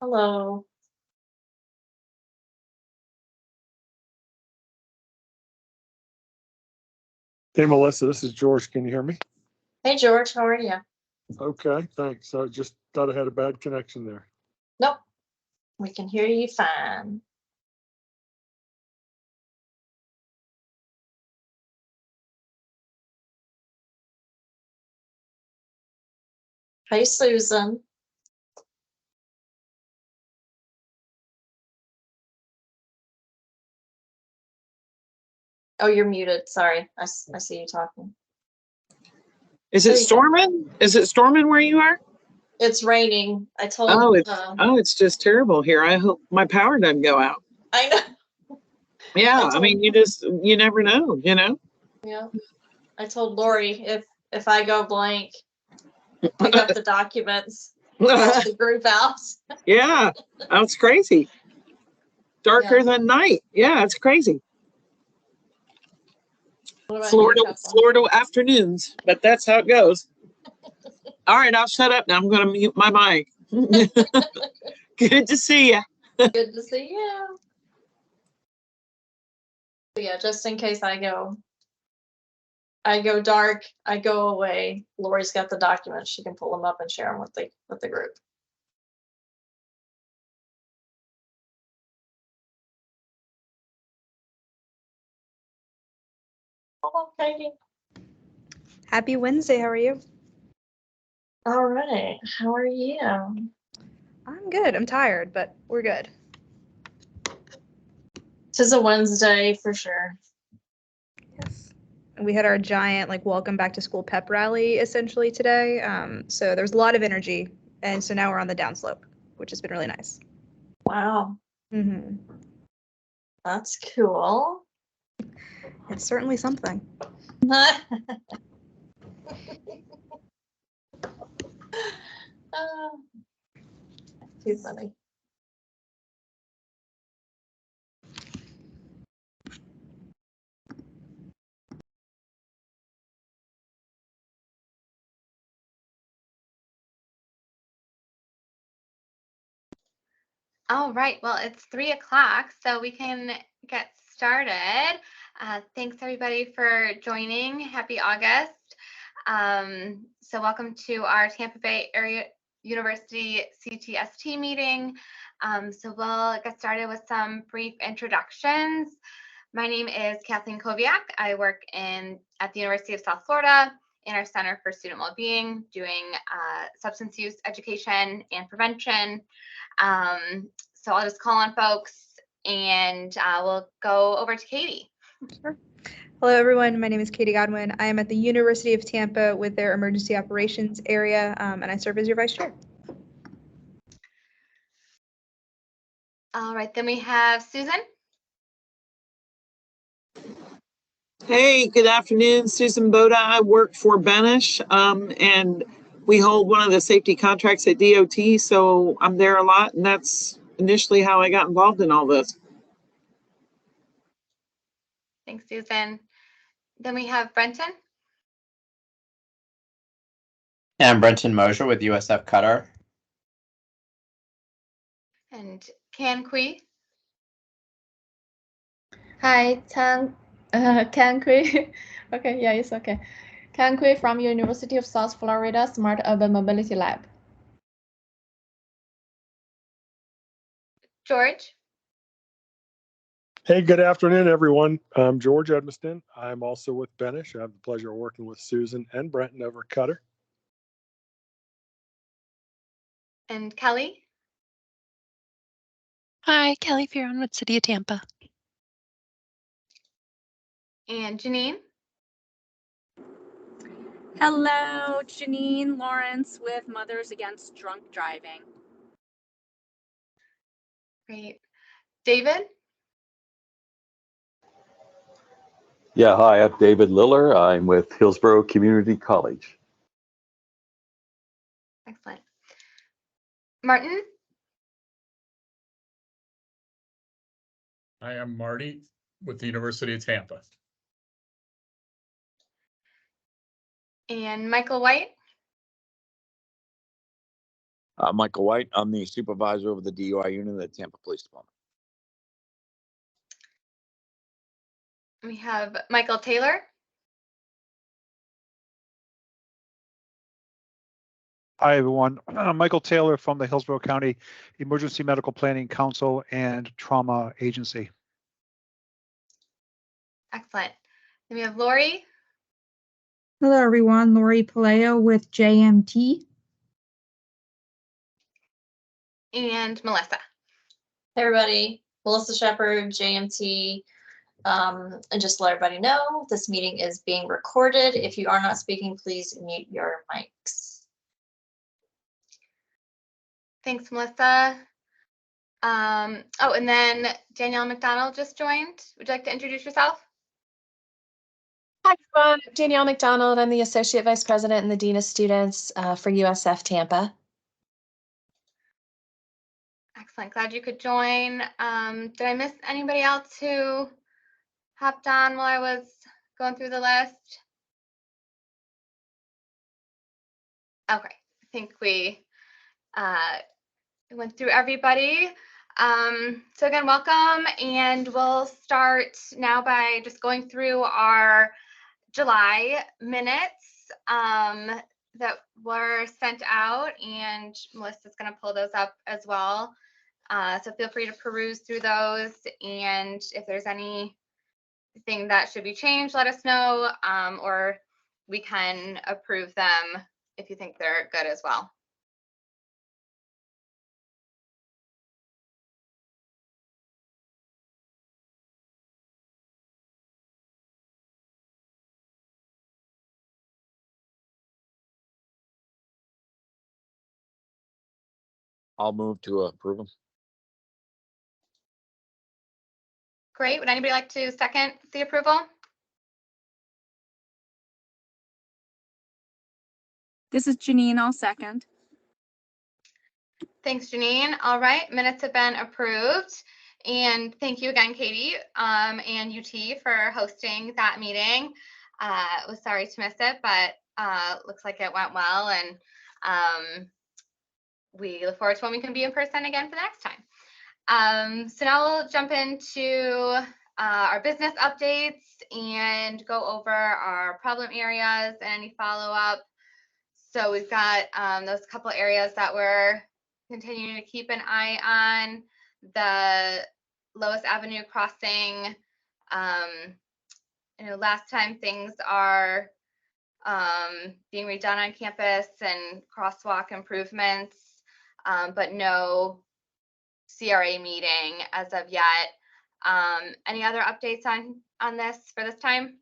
Hello. Hey, Melissa, this is George. Can you hear me? Hey, George. How are you? Okay, thanks. I just thought I had a bad connection there. Nope. We can hear you fine. Hey, Susan. Oh, you're muted. Sorry. I see you talking. Is it storming? Is it storming where you are? It's raining. I told it's just terrible here. I hope my power doesn't go out. I know. Yeah, I mean, you never know, you know? Yeah. I told Lori if I go blank, pick up the documents, help the group out. Yeah, that's crazy. Darker than night. Yeah, it's crazy. Florida afternoons, but that's how it goes. All right, I'll shut up now. I'm going to mute my mic. Good to see you. Good to see you. Yeah, just in case I go dark, I go away. Lori's got the documents. She can pull them up and share them with the group. Hello, Katie. Happy Wednesday. How are you? All right. How are you? I'm good. I'm tired, but we're good. Tis a Wednesday for sure. Yes. And we had our giant welcome back to school pep rally essentially today. So there's a lot of energy, and so now we're on the downslope, which has been really nice. Wow. Mm-hmm. That's cool. It's certainly something. Too funny. All right, well, it's 3 o'clock, so we can get started. Thanks everybody for joining. Happy August. So welcome to our Tampa Bay Area University CTST meeting. So we'll get started with some brief introductions. My name is Kathleen Koviak. I work at the University of South Florida in our Center for Student Wellbeing, doing substance use education and prevention. So I'll just call on folks and we'll go over to Katie. Sure. Hello, everyone. My name is Katie Godwin. I am at the University of Tampa with their emergency operations area, and I serve as your vice chair. All right, then we have Susan. Hey, good afternoon. Susan Boda. I work for Benish, and we hold one of the safety contracts at DOT, so I'm there a lot, and that's initially how I got involved in all this. Thanks, Susan. Then we have Brenton. I'm Brenton Mosier with USF Qatar. And Can Kui. Hi, Can Kui. Okay, yeah, it's okay. Can Kui from University of South Florida Smart Urban Mobility Lab. George. Hey, good afternoon, everyone. I'm George Edmiston. I'm also with Benish. I have the pleasure of working with Susan and Brenton over at Qatar. And Kelly. Hi, Kelly Fearon with City of Tampa. And Janine. Hello, Janine Lawrence with Mothers Against Drunk Driving. Great. David. Yeah, hi, I'm David Liller. I'm with Hillsborough Community College. Excellent. Martin. I am Marty with the University of Tampa. And Michael White. Michael White. I'm the supervisor of the DUI unit at the Tampa Police Department. We have Michael Taylor. Hi, everyone. Michael Taylor from the Hillsborough County Emergency Medical Planning Council and Trauma Agency. Excellent. Then we have Lori. Hello, everyone. Lori Paleo with JMT. And Melissa. Hey everybody, Melissa Shepherd, JMT. And just to let everybody know, this meeting is being recorded. If you are not speaking, please mute your mics. Thanks, Melissa. Oh, and then Danielle McDonald just joined. Would you like to introduce yourself? Hi, everyone. I'm Danielle McDonald. I'm the Associate Vice President and the Dean of Students for USF Tampa. Excellent. Glad you could join. Did I miss anybody else who hopped on while I was going through the list? Okay, I think we went through everybody. So again, welcome, and we'll start now by just going through our July minutes that were sent out, and Melissa's going to pull those up as well. So feel free to peruse through those, and if there's anything that should be changed, let us know, or we can approve them if you think they're good as well. I'll move to approve them. Great. Would anybody like to second the approval? This is Janine. I'll second. Thanks, Janine. All right, minutes have been approved. And thank you again, Katie, and UT for hosting that meeting. Was sorry to miss it, but looks like it went well. And we look forward to when we can be in person again for the next time. So now we'll jump into our business updates and go over our problem areas and any follow-up. So we've got those couple areas that we're continuing to keep an eye on. The Lois Avenue crossing, last time things are being redone on campus and crosswalk improvements, but no CRA meeting as of yet. Any other updates on this for this time?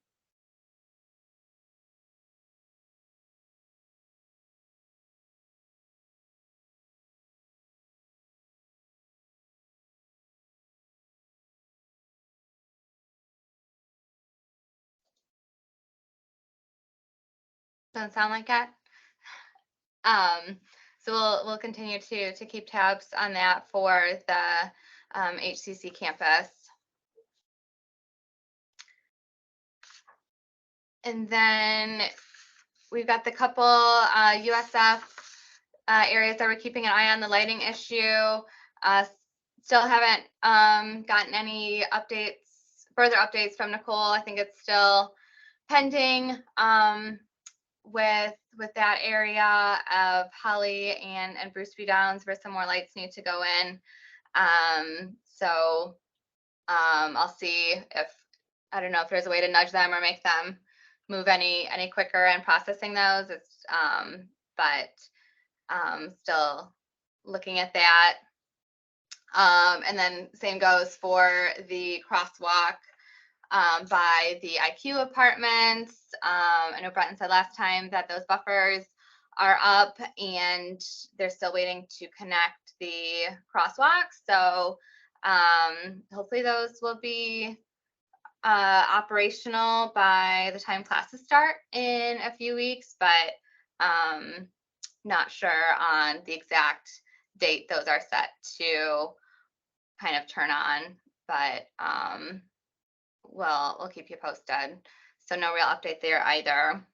Doesn't sound like it. So we'll continue to keep tabs on that for the HCC campus. And then we've got the couple USF areas that we're keeping an eye on. The lighting issue. Still haven't gotten any further updates from Nicole. I think it's still pending with that area of Holly and Bruce B. Downs, where some more lights need to go in. So I'll see I don't know if there's a way to nudge them or make them move any quicker in processing those. It's still looking at that. And then same goes for the crosswalk by the IQ apartments. I know Brenton said last time that those buffers are up and they're still waiting to connect the crosswalk. So hopefully those will be operational by the time classes start in a few weeks, but not sure on the exact date those are set to kind of turn on, but we'll keep you posted. So no real update there either.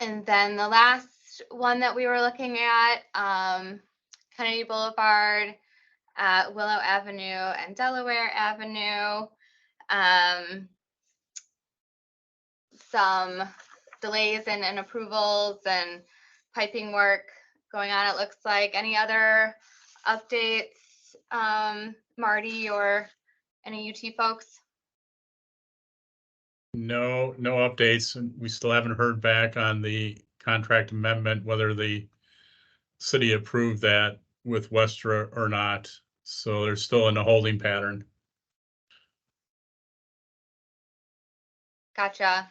And then the last one that we were looking at, Kennedy Boulevard, Willow Avenue and Delaware Avenue. Some delays in approvals and piping work going on, it looks like. Any other updates, Marty or any UT folks? No updates. And we still haven't heard back on the contract amendment, whether the city approved that with Westra or not. So they're still in a holding pattern. Gotcha.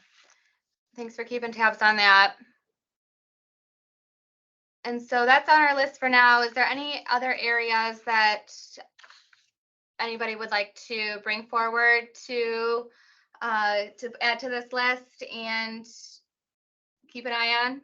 Thanks for keeping tabs on that. And so that's on our list for now. Is there any other areas that anybody would like to bring forward to add to this list and keep an eye on?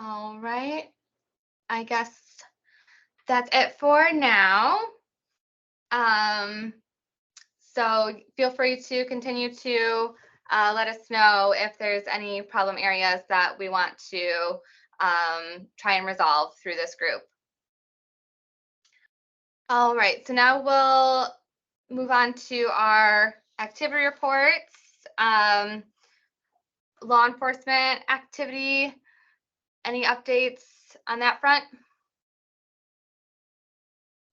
All right. I guess that's it for now. So feel free to continue to let us know if there's any problem areas that we want to try and resolve through this group. All right, so now we'll move on to our activity reports. Law enforcement activity, any updates on that front?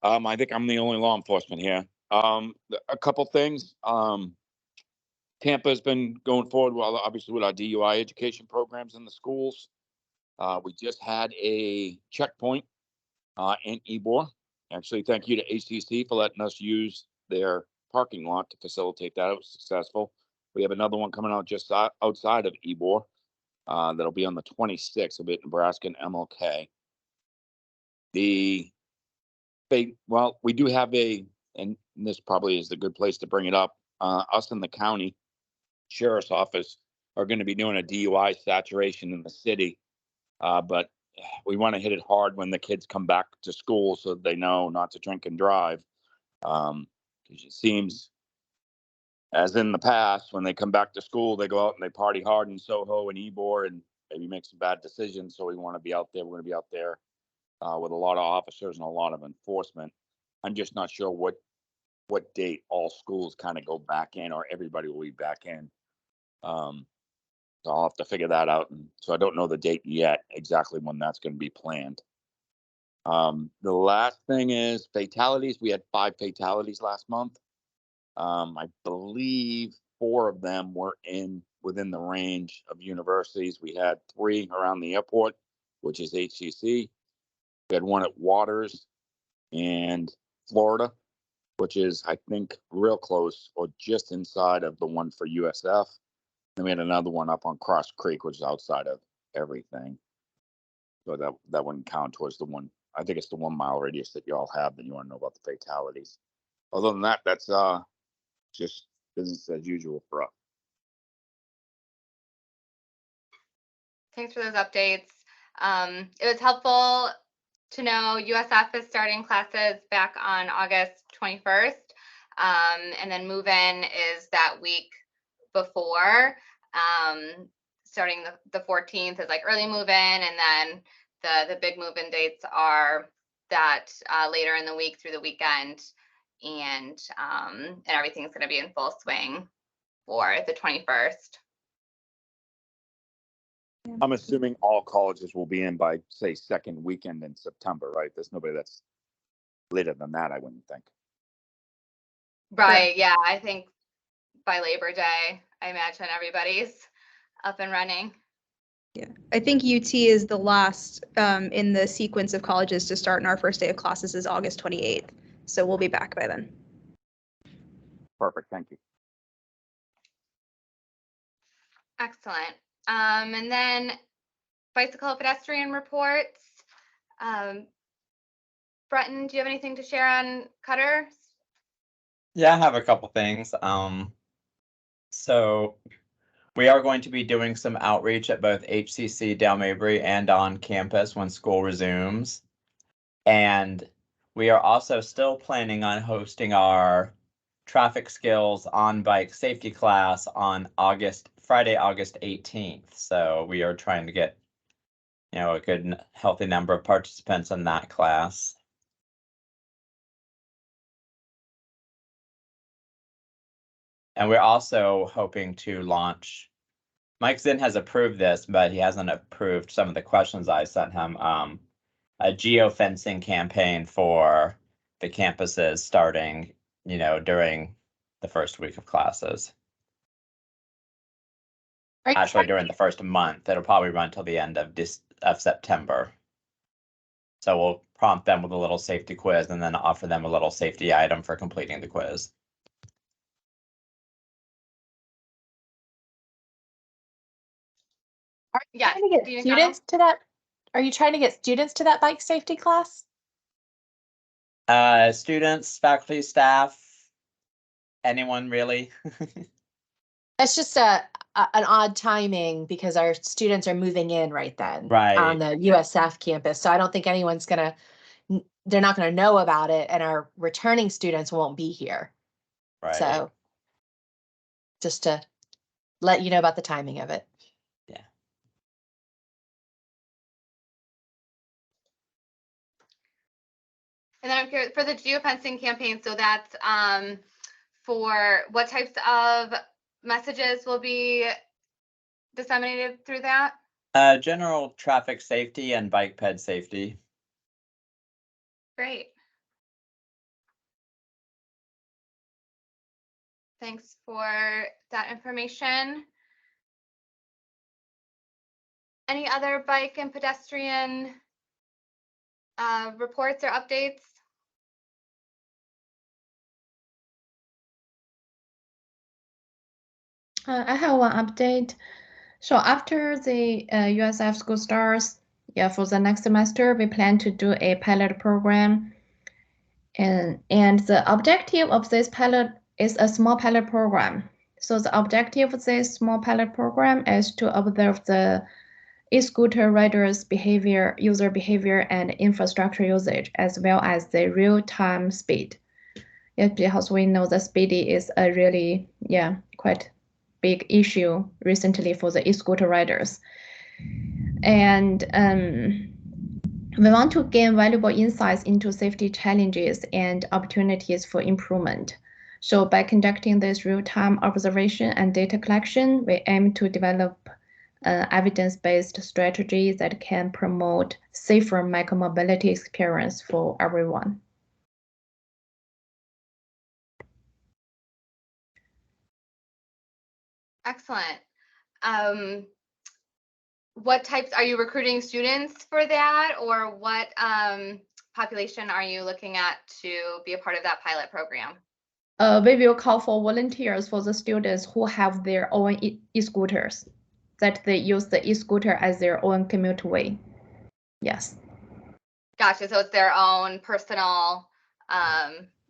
I think I'm the only law enforcement here. A couple things. Tampa has been going forward, well, obviously with our DUI education programs in the schools. We just had a checkpoint in Ybor. Actually, thank you to HTC for letting us use their parking lot to facilitate that. It was successful. We have another one coming out just outside of Ybor. That'll be on the 26th. It'll be at Nebraska and MLK. Well, we do have and this probably is the good place to bring it up. Us in the county sheriff's office are going to be doing a DUI saturation in the city. But we want to hit it hard when the kids come back to school so they know not to drink and drive. Because it seems, as in the past, when they come back to school, they go out and they party hard in Soho and Ybor and maybe make some bad decisions. So we want to be out there. We're going to be out there with a lot of officers and a lot of enforcement. I'm just not sure what date all schools kind of go back in or everybody will be back in. So I'll have to figure that out. And so I don't know the date yet, exactly when that's going to be planned. The last thing is fatalities. We had 5 fatalities last month. I believe 4 of them were within the range of universities. We had 3 around the airport, which is HCC. We had 1 at Waters and Florida, which is, I think, real close or just inside of the one for USF. Then we had another one up on Cross Creek, which is outside of everything. So that wouldn't count towards the one. I think it's the 1 mile radius that you all have that you want to know about the fatalities. Other than that, that's just business as usual for us. Thanks for those updates. It was helpful to know USF is starting classes back on August 21st. And then move-in is that week before. Starting the 14th is like early move-in, and then the big move-in dates are that later in the week through the weekend, and everything's going to be in full swing for the 21st. I'm assuming all colleges will be in by, say, second weekend in September, right? There's nobody that's later than that, I wouldn't think. Right, yeah, I think by Labor Day, I imagine everybody's up and running. Yeah, I think UT is the last in the sequence of colleges to start, and our first day of classes is August 28th. So we'll be back by then. Perfect, thank you. Excellent. And then bicycle pedestrian reports. Breton, do you have anything to share on Cutter? Yeah, I have a couple things. So we are going to be doing some outreach at both HCC Dale Mabry and on campus when school resumes. And we are also still planning on hosting our traffic skills on bike safety class on Friday, August 18th. So we are trying to get, a good healthy number of participants in that class. And we're also hoping to launch, Mike Zinn has approved this, but he hasn't approved some of the questions I sent him. A geofencing campaign for the campuses starting, during the first week of classes. Actually, during the first month. It'll probably run till the end of September. So we'll prompt them with a little safety quiz and then offer them a little safety item for completing the quiz. Are you trying to get students to that? Are you trying to get students to that bike safety class? Students, faculty, staff, anyone really. That's just an odd timing because our students are moving in right then on the USF campus. So I don't think anyone's they're not gonna know about it, and our returning students won't be here. Right. So just to let you know about the timing of it. Yeah. And then I'm curious for the geofencing campaign. So that's for what types of messages will be disseminated through that? General traffic safety and bike ped safety. Great. Thanks for that information. Any other bike and pedestrian reports or updates? I have one update. So after the USF school starts, for the next semester, we plan to do a pilot program. And the objective of this pilot is a small pilot program. So the objective of this small pilot program is to observe the e-scooter riders' behavior, user behavior, and infrastructure usage, as well as the real-time speed. Yeah, because we know the speed is a really, quite big issue recently for the e-scooter riders. And we want to gain valuable insights into safety challenges and opportunities for improvement. So by conducting this real-time observation and data collection, we aim to develop evidence-based strategies that can promote safer micromobility experience for everyone. Excellent. What types are you recruiting students for that, or what population are you looking at to be a part of that pilot program? We will call for volunteers for the students who have their own e-scooters, that they use the e-scooter as their own commute way. Yes. Gotcha. So it's their own personal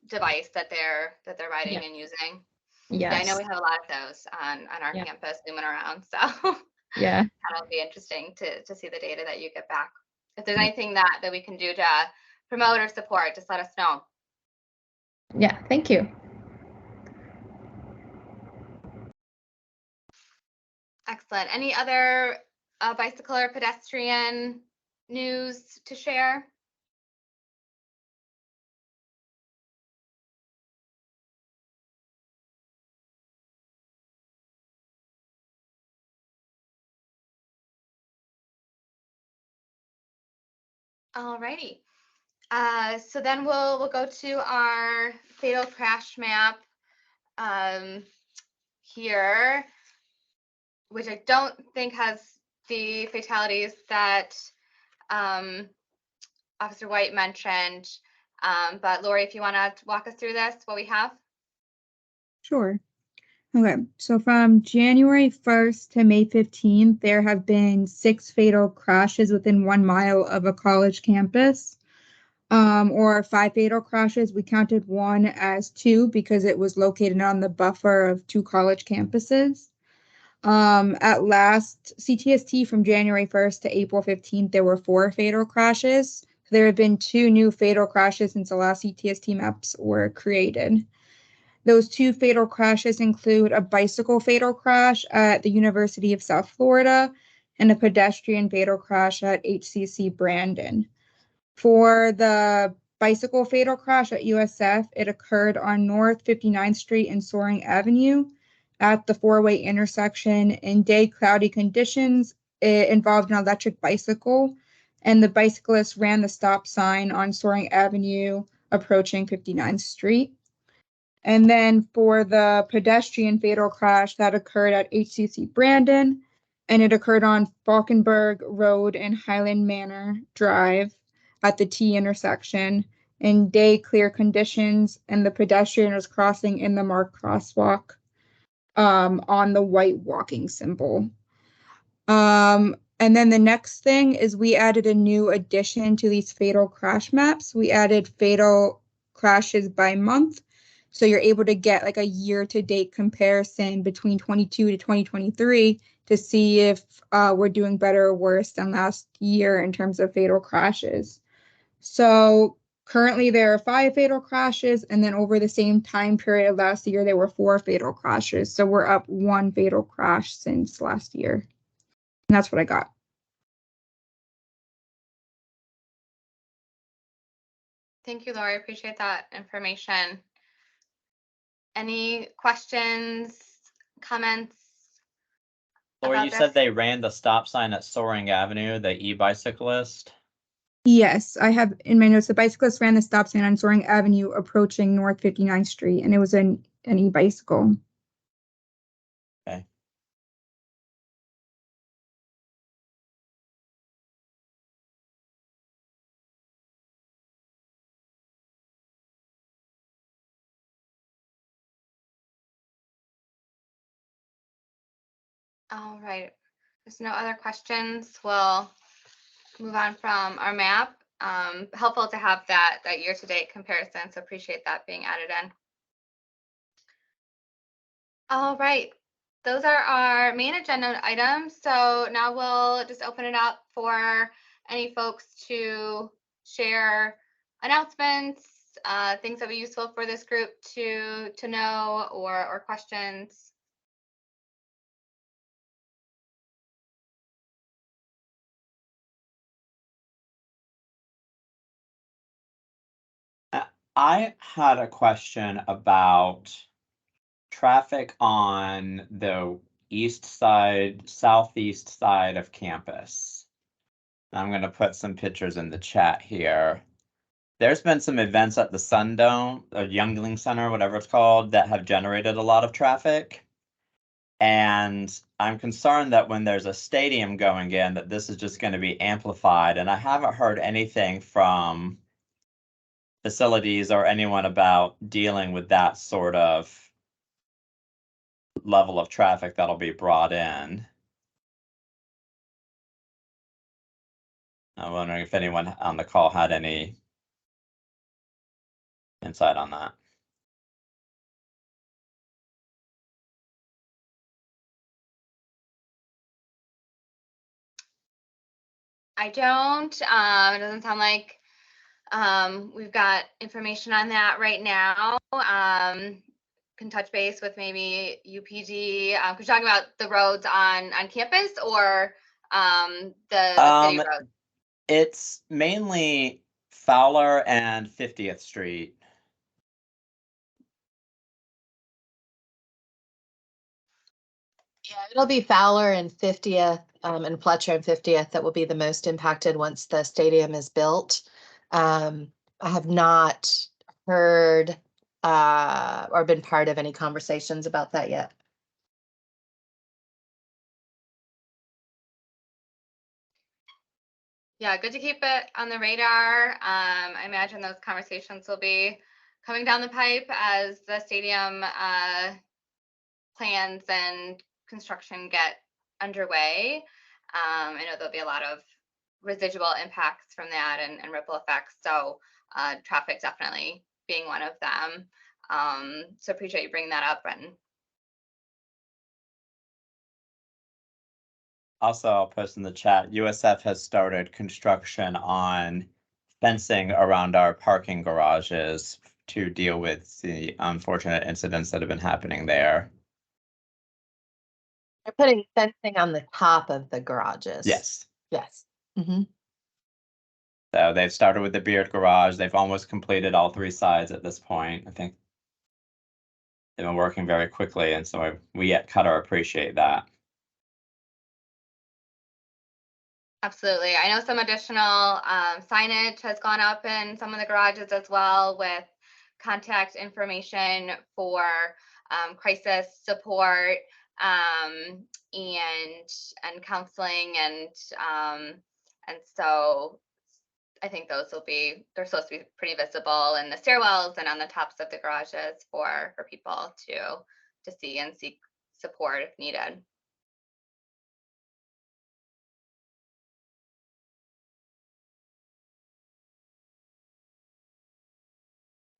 device that they're riding and using. Yes. Yeah, I know we have a lot of those on our campus zooming around. So yeah, that'll be interesting to see the data that you get back. If there's anything that we can do to promote or support, just let us know. Yeah, thank you. Excellent. Any other bicycle or pedestrian news to share? All righty. So then we'll go to our fatal crash map here, which I don't think has the fatalities that Officer White mentioned. But Lori, if you want to walk us through this, what we have? Sure. Okay, so from January 1st to May 15th, there have been 6 fatal crashes within 1 mile of a college campus. or 5 fatal crashes. We counted one as 2 because it was located on the buffer of 2 college campuses. At last CTST from January 1st to April 15th, there were 4 fatal crashes. There have been 2 new fatal crashes since the last CTST maps were created. Those 2 fatal crashes include a bicycle fatal crash at the University of South Florida and a pedestrian fatal crash at HCC Brandon. For the bicycle fatal crash at USF, it occurred on North 59th Street and Soaring Avenue at the 4-way intersection. In day cloudy conditions, it involved an electric bicycle, and the bicyclist ran the stop sign on Soaring Avenue approaching 59th Street. And then for the pedestrian fatal crash that occurred at HCC Brandon, and it occurred on Falkenberg Road and Highland Manor Drive at the T intersection in day clear conditions, and the pedestrian was crossing in the marked crosswalk on the white walking symbol. And then the next thing is we added a new addition to these fatal crash maps. We added fatal crashes by month. So you're able to get like a year-to-date comparison between 22 to 2023 to see if we're doing better or worse than last year in terms of fatal crashes. So currently there are 5 fatal crashes, and then over the same time period last year, there were 4 fatal crashes. So we're up 1 fatal crash since last year. And that's what I got. Thank you, Lori. I appreciate that information. Any questions, comments? Lori, about you this? said they ran the stop sign at Soaring Avenue, the e-bicyclist. Yes, I have in my notes, the bicyclist ran the stop sign on Soaring Avenue approaching North 59th Street, and it was an e-bicycle. Okay. All right. There's no other questions. We'll move on from our map. Helpful to have that year-to-date comparison, so appreciate that being added in. All right. Those are our main agenda items. So now we'll just open it up for any folks to share announcements, things that would be useful for this group to know, or questions. I had a question about traffic on the east side, southeast side of campus. I'm going to put some pictures in the chat here. There's been some events at the Sun Dome, or Youngling Center, whatever it's called, that have generated a lot of traffic. And I'm concerned that when there's a stadium going in, that this is just going to be amplified. And I haven't heard anything from facilities or anyone about dealing with that sort of level of traffic that'll be brought in. I'm wondering if anyone on the call had any insight on that. I don't. It doesn't sound like we've got information on that right now. Can touch base with maybe UPD. We're talking about the roads on campus, or the city roads. It's mainly Fowler and 50th Street. Yeah, it'll be Fowler and 50th and Fletcher and 50th that will be the most impacted once the stadium is built. I have not heard or been part of any conversations about that yet. Yeah, good to keep it on the radar. I imagine those conversations will be coming down the pipe as the stadium plans and construction get underway. I know there'll be a lot of residual impacts from that and ripple effects. So traffic definitely being one of them. So appreciate you bringing that up, Brenton. Also, I'll post in the chat, USF has started construction on fencing around our parking garages to deal with the unfortunate incidents that have been happening there. They're putting fencing on the top of the garages. Yes. Yes. Mm-hmm. So they've started with the Beard Garage. They've almost completed all 3 sides at this point. I think they've been working very quickly, and so we at Cutter appreciate that. Absolutely. I know some additional signage has gone up in some of the garages as well, with contact information for crisis support and counseling, and so I think they're supposed to be pretty visible in the stairwells and on the tops of the garages for people to see and seek support if needed.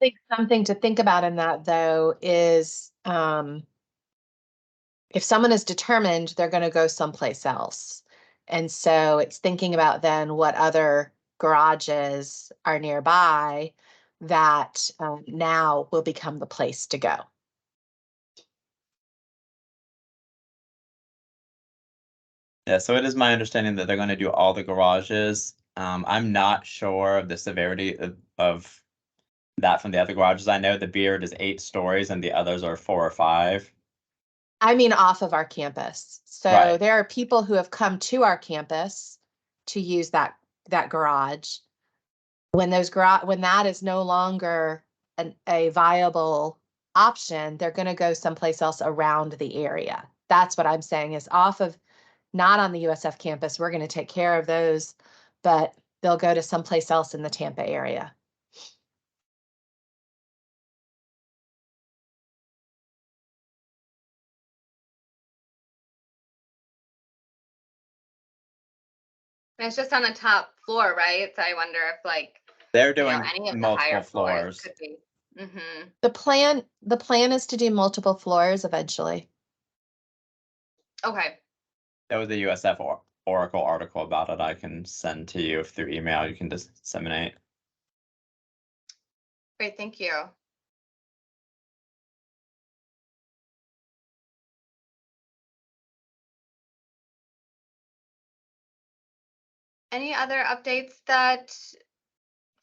I think something to think about in that, though, is if someone is determined they're going to go someplace else. And so it's thinking about then what other garages are nearby that now will become the place to go. Yeah, so it is my understanding that they're going to do all the garages. I'm not sure of the severity of that from the other garages. I know the Beard is 8 stories and the others are 4 or 5. I mean, off of our campus. So Right. there are people who have come to our campus to use that garage. When that is no longer a viable option, they're going to go someplace else around the area. That's what I'm saying, is off of, not on the USF campus. We're going to take care of those, but they'll go to someplace else in the Tampa area. And it's just on the top floor, right? So I wonder if they're doing any of the multiple higher floors floors. could be. Mm-hmm. The plan is to do multiple floors eventually. Okay. That was the USF Oracle article about it. I can send to you through email. You can disseminate. Great, thank you. Any other updates that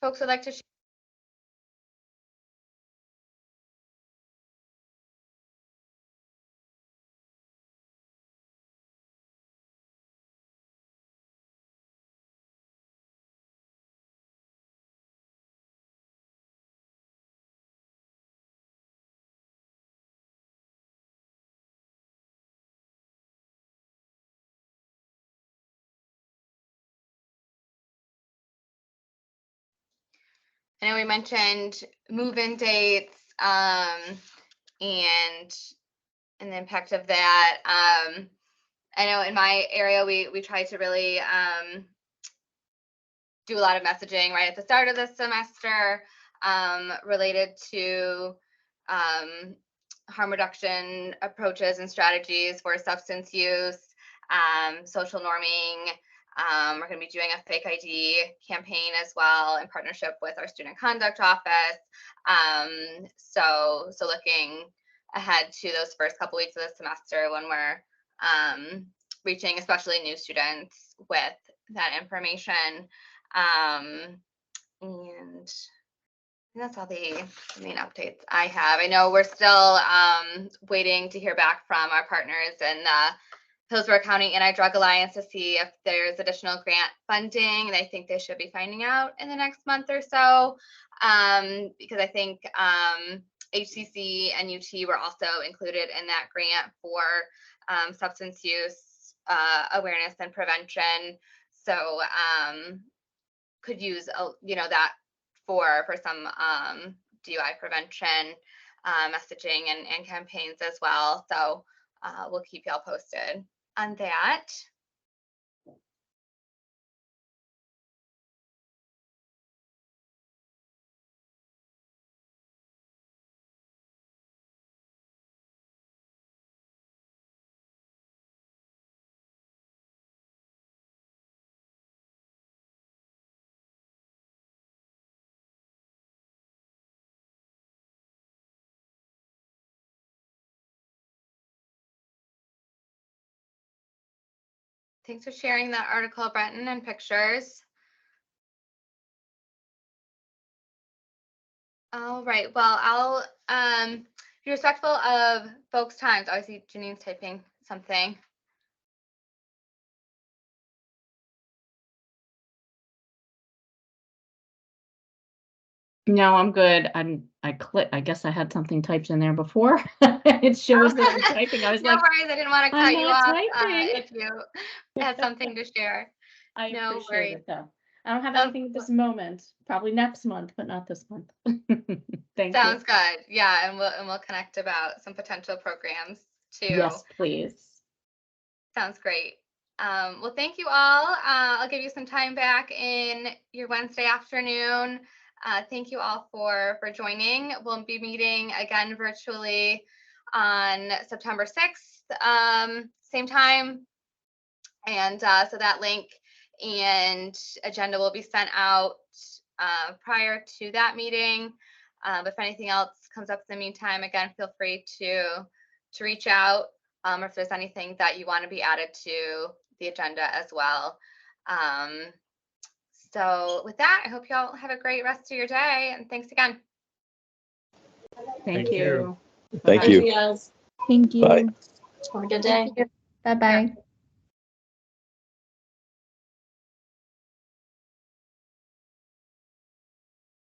folks would like to share? I know we mentioned move-in dates and the impact of that. I know in my area, we try to really do a lot of messaging right at the start of the semester related to harm reduction approaches and strategies for substance use, social norming. We're going to be doing a fake ID campaign as well in partnership with our student conduct office. So looking ahead to those first couple weeks of the semester when we're reaching especially new students with that information. And that's all the main updates I have. I know we're still waiting to hear back from our partners in the Hillsborough County Anti-Drug Alliance to see if there's additional grant funding, and I think they should be finding out in the next month or so, because I think HCC and UT were also included in that grant for substance use awareness and prevention. So could use that for some DUI prevention messaging and campaigns as well. So we'll keep y'all posted on that. Thanks for sharing that article, Brenton, and pictures. All right. Well, I'll be respectful of folks' times. Obviously, Janine's typing something. No, I'm good. I guess I had something typed in there before. It shows that I'm typing. I was No like, worries. I didn't want to I'm cut you not off typing. if you had something to share. I No appreciate worries. it though. I don't have anything at this moment. Probably next month, but not this month. Thank you. Sounds good. Yeah, and we'll connect about some potential programs too. Yes, please. Sounds great. Well, thank you all. I'll give you some time back in your Wednesday afternoon. Thank you all for joining. We'll be meeting again virtually on September 6th, same time. And so that link and agenda will be sent out prior to that meeting. If anything else comes up in the meantime, again, feel free to reach out, or if there's anything that you want to be added to the agenda as well. So with that, I hope you all have a great rest of your day, and thanks again. Thank you. Thank you. Guys. Thank you. Bye. Have a good day. Bye bye.